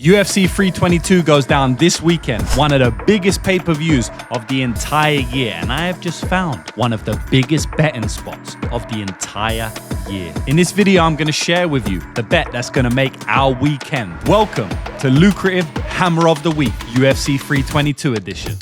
UFC 322 goes down this weekend, one of the biggest pay-per-views of the entire year, and I have just found one of the biggest betting spots of the entire year. In this video, I'm going to share with you the bet that's going to make our weekend. Welcome to Lucrative Hammer of the Week, UFC 322 edition.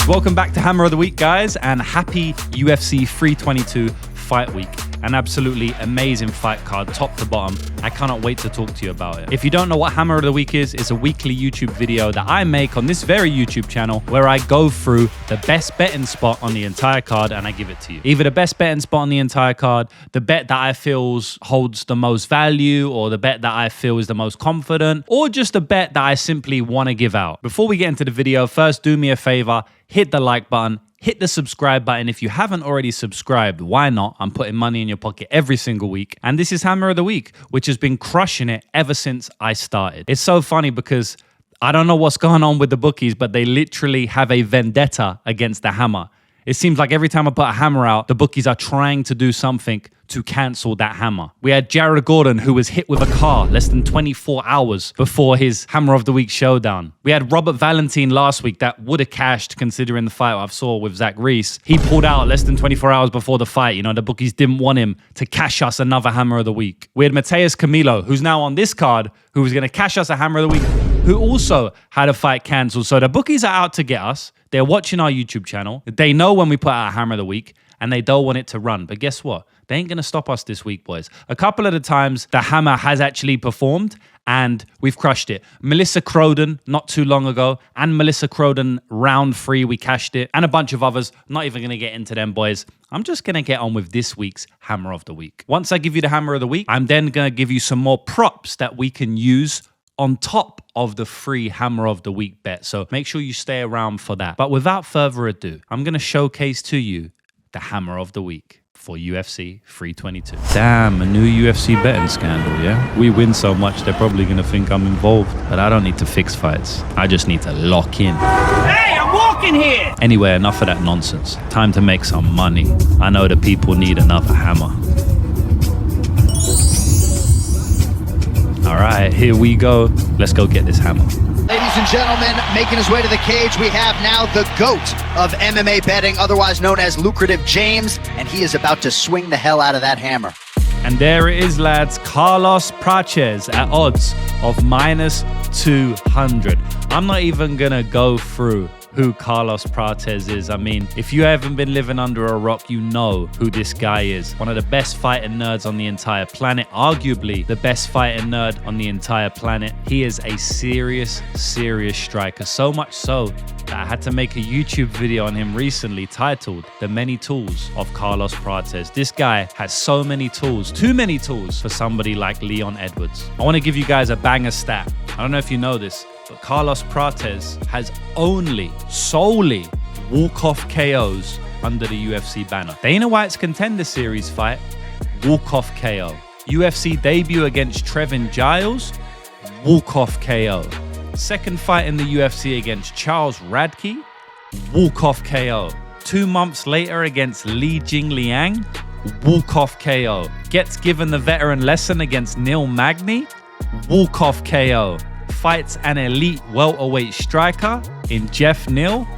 Welcome back to Hammer of the Week, guys, and happy UFC 322 fight week. An absolutely amazing fight card, top to bottom. I cannot wait to talk to you about it. If you don't know what Hammer of the Week is, it's a weekly YouTube video that I make on this very YouTube channel where I go through the best betting spot on the entire card and I give it to you. Either the best betting spot on the entire card, the bet that I feel holds the most value, or the bet that I feel is the most confident, or just a bet that I simply want to give out. Before we get into the video, first do me a favor, hit the like button. Hit the subscribe button if you haven't already subscribed. Why not? I'm putting money in your pocket every single week. And this is Hammer of the Week, which has been crushing it ever since I started. It's so funny because I don't know what's going on with the bookies, but they literally have a vendetta against the hammer. It seems like every time I put a hammer out, the bookies are trying to do something to cancel that hammer. We had Jared Gordon, who was hit with a car less than 24 hours before his Hammer of the Week showdown. We had Robert Valentin last week that would have cashed considering the fight I saw with Zach Reese. He pulled out less than 24 hours before the fight. You know, the bookies didn't want him to cash us another Hammer of the Week. We had Mateus Camilo, who's now on this card, who was going to cash us a Hammer of the Week, who also had a fight cancelled. So the bookies are out to get us. They're watching our YouTube channel. They know when we put out a Hammer of the Week, and they don't want it to run. But guess what? They ain't going to stop us this week, boys. A couple of the times, the hammer has actually performed, and we've crushed it. Melissa Croden, not too long ago, and Melissa Croden, round 3, we cashed it, and a bunch of others. Not even going to get into them, boys. I'm just going to get on with this week's Hammer of the Week. Once I give you the Hammer of the Week, I'm then going to give you some more props that we can use on top of the free Hammer of the Week bet. So make sure you stay around for that. But without further ado, I'm going to showcase to you the Hammer of the Week for UFC 322. Damn, a new UFC betting scandal, yeah? We win so much, they're probably going to think I'm involved. But I don't need to fix fights. I just need to lock in. Hey, I'm walking here! Anyway, enough of that nonsense. Time to make some money. I know the people need another hammer. All right, here we go. Let's go get this hammer. Ladies and gentlemen, making his way to the cage, we have now the GOAT of MMA betting, otherwise known as Lucrative James, and he is about to swing the hell out of that hammer. And there it is, lads. Carlos Prates at odds of minus 200. I'm not even going to go through who Carlos Prates is. I mean, if you haven't been living under a rock, you know who this guy is. One of the best fighting nerds on the entire planet. Arguably the best fighting nerd on the entire planet. He is a serious striker. So much so that I had to make a YouTube video on him recently titled The Many Tools of Carlos Prates. This guy has so many tools, too many tools for somebody like Leon Edwards. I want to give you guys a banger stat. I don't know if you know this, but Carlos Prates has solely walk-off KOs under the UFC banner. Dana White's Contender Series fight, walk-off KO. UFC debut against Trevin Giles, walk-off KO. Second fight in the UFC against Charles Radke, walk-off KO. 2 months later against Li Jingliang, walk-off KO. Gets given the veteran lesson against Neil Magny, walk-off KO. Fights an elite welterweight striker in Jeff Neal,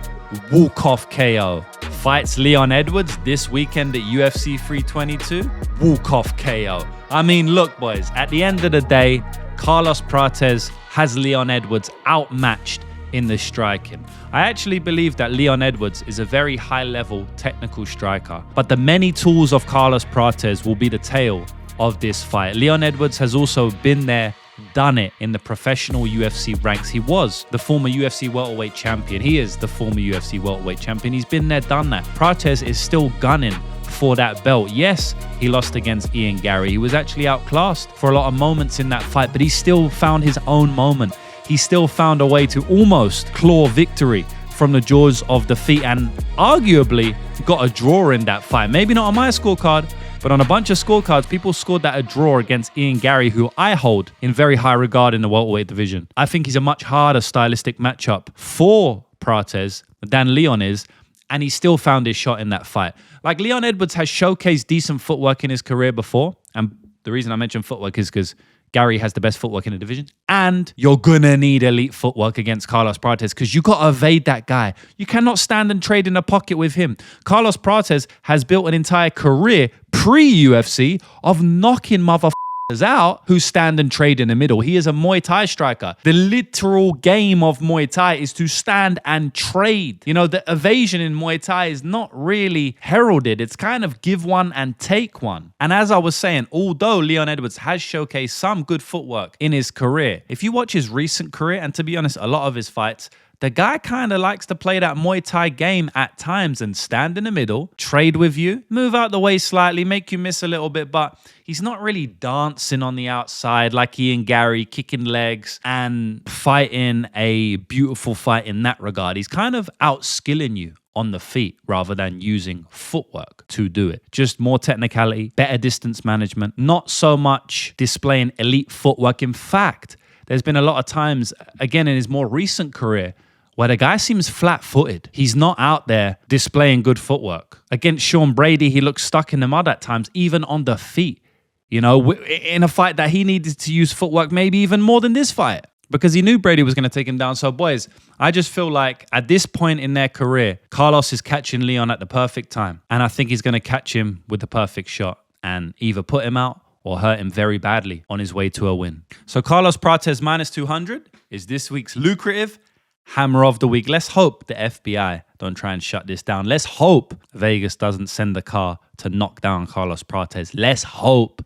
walk-off KO. Fights Leon Edwards this weekend at UFC 322, walk-off KO. I mean, look, boys, at the end of the day, Carlos Prates has Leon Edwards outmatched in the striking. I actually believe that Leon Edwards is a very high-level technical striker, but the many tools of Carlos Prates will be the tale of this fight. Leon Edwards has also been there, done it in the professional UFC ranks. He was the former UFC welterweight champion. He is the former UFC welterweight champion. He's been there, done that. Prates is still gunning for that belt. Yes, he lost against Ian Gary. He was actually outclassed for a lot of moments in that fight, but he still found his own moment. He still found a way to almost claw victory from the jaws of defeat and arguably got a draw in that fight. Maybe not on my scorecard, but on a bunch of scorecards, people scored that a draw against Ian Gary, who I hold in very high regard in the welterweight division. I think he's a much harder stylistic matchup for Prates than Leon is, and he still found his shot in that fight. Like, Leon Edwards has showcased decent footwork in his career before, and the reason I mention footwork is because Gary has the best footwork in the division. And you're going to need elite footwork against Carlos Prates because you got to evade that guy. You cannot stand and trade in a pocket with him. Carlos Prates has built an entire career pre-UFC of knocking motherfuckers out who stand and trade in the middle. He is a Muay Thai striker. The literal game of Muay Thai is to stand and trade. You know, the evasion in Muay Thai is not really heralded. It's kind of give one and take one. And as I was saying, although Leon Edwards has showcased some good footwork in his career, if you watch his recent career, and to be honest, a lot of his fights, the guy kind of likes to play that Muay Thai game at times and stand in the middle, trade with you, move out the way slightly, make you miss a little bit, but he's not really dancing on the outside like Ian Gary, kicking legs and fighting a beautiful fight in that regard. He's kind of outskilling you on the feet rather than using footwork to do it. Just more technicality, better distance management, not so much displaying elite footwork. In fact, there's been a lot of times, again, in his more recent career, where the guy seems flat-footed. He's not out there displaying good footwork. Against Sean Brady, he looks stuck in the mud at times, even on the feet. You know, in a fight that he needed to use footwork maybe even more than this fight because he knew Brady was going to take him down. So, boys, I just feel like at this point in their career, Carlos is catching Leon at the perfect time. And I think he's going to catch him with the perfect shot and either put him out or hurt him very badly on his way to a win. So, Carlos Prates minus 200 is this week's lucrative hammer of the week. Let's hope the FBI don't try and shut this down. Let's hope Vegas doesn't send the car to knock down Carlos Prates. Let's hope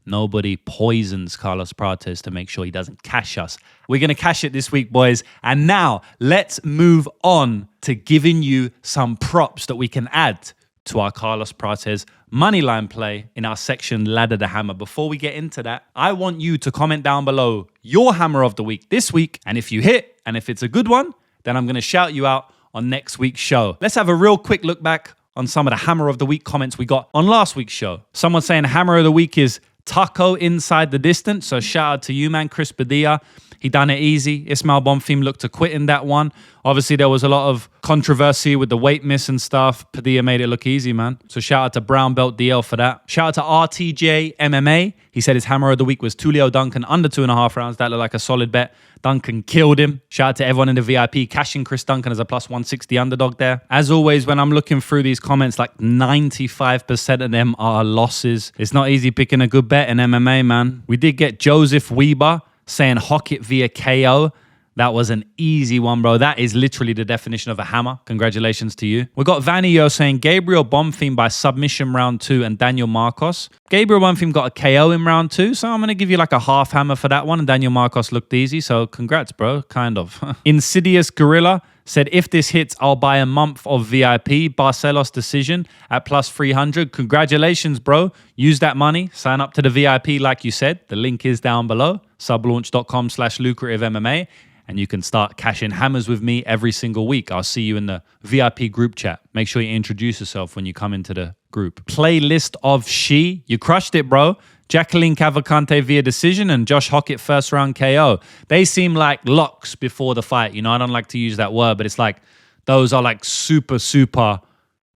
nobody poisons Carlos Prates to make sure he doesn't cash us. We're going to cash it this week, boys. And now let's move on to giving you some props that we can add to our Carlos Prates moneyline play in our section Ladder the Hammer. Before we get into that, I want you to comment down below your hammer of the week this week. And if you hit, and if it's a good one, then I'm going to shout you out on next week's show. Let's have a real quick look back on some of the hammer of the week comments we got on last week's show. Someone saying hammer of the week is Taco inside the distance. So shout out to you, man, Chris Padilla. He done it easy. Ismail Bonfim looked to quit in that one. Obviously, there was a lot of controversy with the weight miss and stuff. Padilla made it look easy, man. So shout out to Brown Belt DL for that. Shout out to RTJ MMA. He said his hammer of the week was Tulio Duncan under 2.5 rounds. That looked like a solid bet. Duncan killed him. Shout out to everyone in the VIP. Cashing Chris Duncan as a plus 160 underdog there. As always, when I'm looking through these comments, like 95% of them are losses. It's not easy picking a good bet in MMA, man. We did get Joseph Weber saying hock it via KO. That was an easy one, bro. That is literally the definition of a hammer. Congratulations to you. We got Vanio saying Gabriel Bonfim by submission round 2 and Daniel Marcos. Gabriel Bonfim got a KO in round 2, so I'm going to give you like a half hammer for that one. And Daniel Marcos looked easy, so congrats, bro. Kind of. Insidious Gorilla said, if this hits, I'll buy a month of VIP. Barcelos decision at plus 300. Congratulations, bro. Use that money. Sign up to the VIP like you said. The link is down below. Sublaunch.com/lucrative MMA. And you can start cashing hammers with me every single week. I'll see you in the VIP group chat. Make sure you introduce yourself when you come into the group. Playlist of She. You crushed it, bro. Jacqueline Cavalcante via decision and Josh Hockett first round KO. They seem like locks before the fight. You know, I don't like to use that word, but it's like those are like super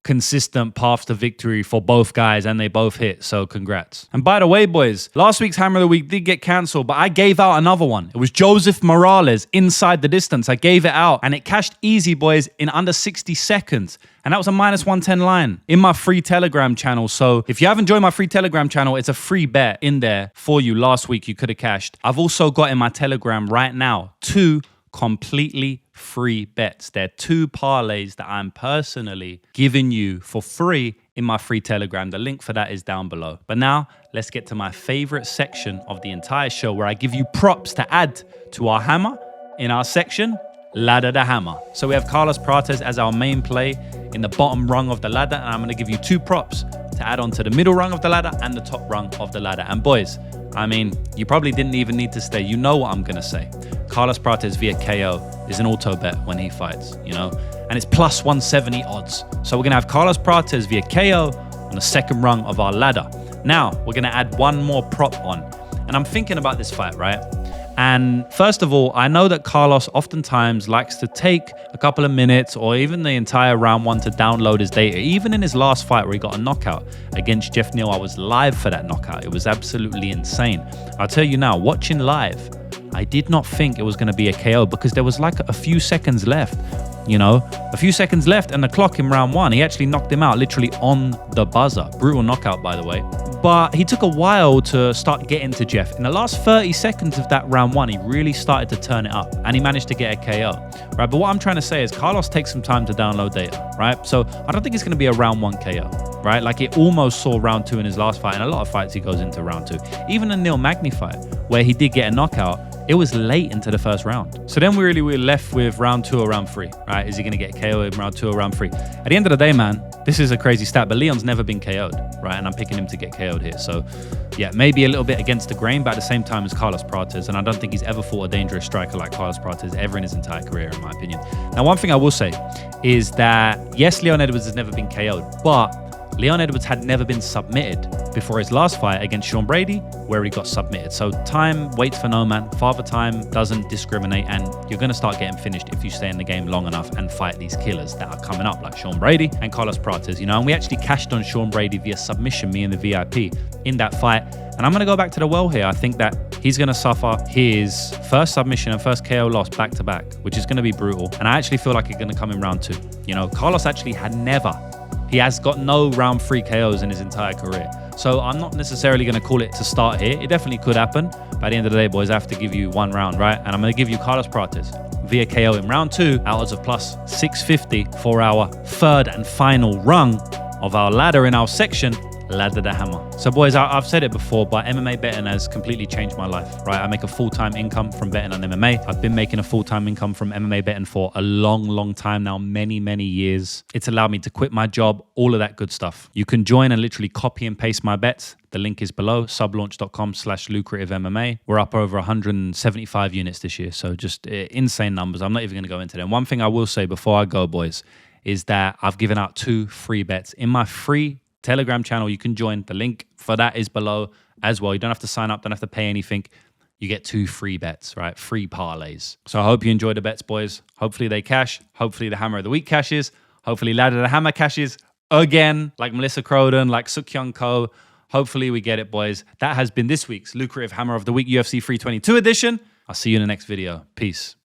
consistent paths to victory for both guys, and they both hit, so congrats. And by the way, boys, last week's Hammer of the Week did get cancelled, but I gave out another one. It was Joseph Morales inside the distance. I gave it out, and it cashed easy, boys, in under 60 seconds. And that was a minus 110 line in my free Telegram channel. So if you haven't joined my free Telegram channel, it's a free bet in there for you. Last week, you could have cashed. I've also got in my Telegram right now 2 completely free bets. They're 2 parlays that I'm personally giving you for free in my free Telegram. The link for that is down below. But now let's get to my favorite section of the entire show, where I give you props to add to our hammer in our section, Ladder the Hammer. So we have Carlos Prates as our main play in the bottom rung of the ladder, and I'm going to give you 2 props to add on to the middle rung of the ladder and the top rung of the ladder. And boys, I mean, you probably didn't even need to stay. You know what I'm going to say. Carlos Prates via KO is an auto bet when he fights, you know, and it's plus 170 odds. So we're going to have Carlos Prates via KO on the second rung of our ladder. Now, we're going to add one more prop on. And I'm thinking about this fight, right? And first of all, I know that Carlos oftentimes likes to take a couple of minutes or even the entire round one to download his data. Even in his last fight where he got a knockout against Jeff Neal, I was live for that knockout. It was absolutely insane. I'll tell you now, watching live, I did not think it was going to be a KO because there was like a few seconds left. You know, a few seconds left and the clock in round one. He actually knocked him out literally on the buzzer. Brutal knockout, by the way. But he took a while to start getting to Jeff. In the last 30 seconds of that round one, he really started to turn it up and he managed to get a KO, right? But what I'm trying to say is Carlos takes some time to download data, right? So I don't think it's going to be a round one KO, right? Like it almost saw round two in his last fight. And a lot of fights he goes into round two. Even the Neil Magny fight where he did get a knockout, it was late into the first round. So then we're left with round two or round three, right? Is he going to get KO in round two or round three? At the end of the day, man, this is a crazy stat, but Leon's never been KO'd, right? And I'm picking him to get KO'd here. So yeah, maybe a little bit against the grain, but at the same time as Carlos Prates. And I don't think he's ever fought a dangerous striker like Carlos Prates ever in his entire career, in my opinion. Now, one thing I will say is that, yes, Leon Edwards has never been KO'd, but Leon Edwards had never been submitted before his last fight against Sean Brady, where he got submitted. So time waits for no man. Father Time doesn't discriminate, and you're going to start getting finished if you stay in the game long enough and fight these killers that are coming up, like Sean Brady and Carlos Prates, you know. And we actually cashed on Sean Brady via submission, me and the VIP, in that fight. And I'm going to go back to the well here. I think that he's going to suffer his first submission and first KO loss back to back, which is going to be brutal. And I actually feel like it's going to come in round two. You know, Carlos actually he has got no round three KOs in his entire career. So I'm not necessarily going to call it to start here. It definitely could happen. By the end of the day, boys, I have to give you one round, right? And I'm going to give you Carlos Prates via KO in round two at odds of plus 650 for our third and final rung of our ladder in our section, Ladder the Hammer. So boys, I've said it before, but MMA betting has completely changed my life, right? I make a full-time income from betting on MMA. I've been making a full-time income from MMA betting for a long time now, many years. It's allowed me to quit my job, all of that good stuff. You can join and literally copy and paste my bets. The link is below, sublaunch.com/lucrative MMA. We're up over 175 units this year, so just insane numbers. I'm not even going to go into them. One thing I will say before I go, boys, is that I've given out 2 free bets in my free Telegram channel. You can join. The link for that is below as well. You don't have to sign up, don't have to pay anything. You get 2 free bets, right? Free parlays. So I hope you enjoy the bets, boys. Hopefully they cash. Hopefully the Hammer of the Week cashes. Hopefully Ladder the Hammer cashes again, like Melissa Croden, like Suk-Hyun Ko. Hopefully we get it, boys. That has been this week's Lucrative Hammer of the Week UFC 322 edition. I'll see you in the next video. Peace.